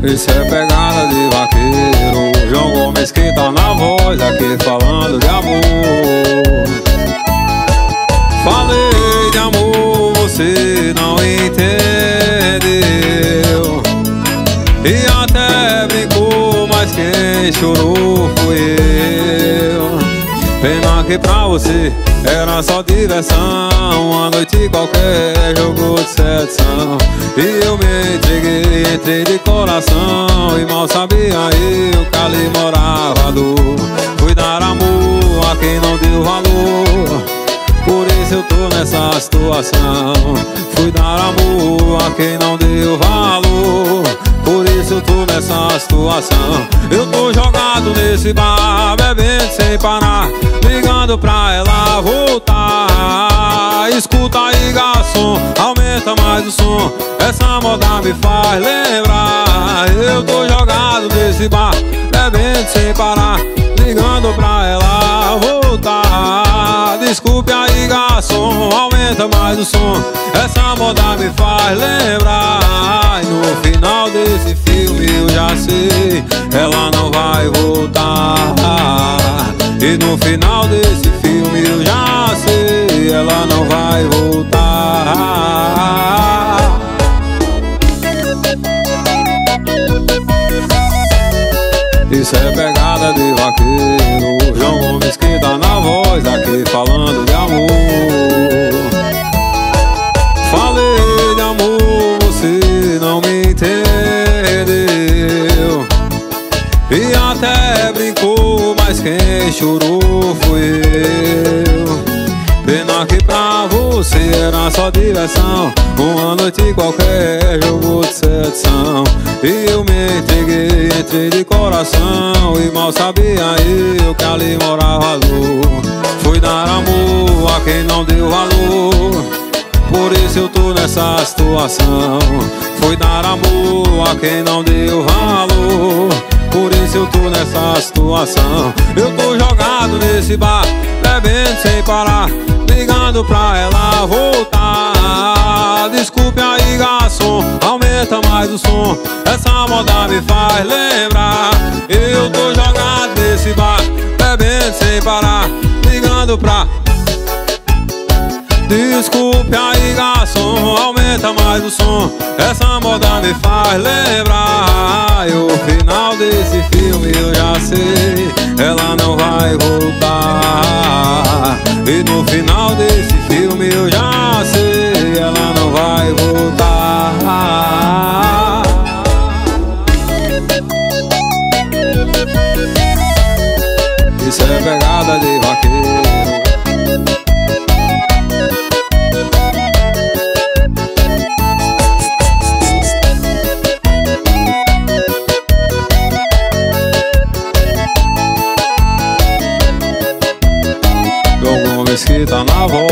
Isso é pegada de vaqueiro. João Gomes que tá na voz aqui falando de amor. Falei de amor, você não entendeu. E até brincou, mas quem chorou fui eu. Pena que pra você era só diversão, uma noite qualquer, jogo de sedução. E eu me entreguei, entrei de coração, e mal sabia eu que ali morava a dor. Fui dar amor a quem não deu valor, por isso eu tô nessa situação. Fui dar amor a quem não deu valor, por isso eu tô nessa situação. Eu tô jogado nesse bar, bebendo sem parar, ligando pra ela voltar. Escuta aí, garçom, aumenta mais o som, essa moda me faz lembrar. Eu tô jogado nesse bar, bebendo sem parar, ligando pra ela voltar. Desculpe aí, garçom, aumenta mais o som, essa moda me faz lembrar. E no final desse filme eu já sei, ela não vai voltar. E no final desse filme eu já sei, ela não vai voltar. Isso é pegada de vaqueiro. João Gomes que tá na voz aqui falando de amor. Falei de amor, você não me entendeu. E até brincou, mas quem chorou foi eu. Pena que pra você era só diversão, uma noite qualquer, jogo de sedução. E eu me entreguei, entrei de coração, e mal sabia eu que ali morava a dor. Fui dar amor a quem não deu valor, por isso eu tô nessa situação. Fui dar amor a quem não deu valor, por isso eu tô nessa situação. Eu tô jogado nesse bar, bebendo sem parar, ligando pra ela voltar. Desculpe aí, garçom, aumenta mais o som, essa moda me faz lembrar. Eu tô jogado nesse bar, bebendo sem parar, ligando pra... Desculpe aí, garçom, aumenta mais o som, essa moda me faz lembrar. E o final desse filme eu já sei, ela não vai voltar. E no final desse filme eu já sei, ela não vai voltar. Isso é pegada de vaqueiro. Que tá na voz.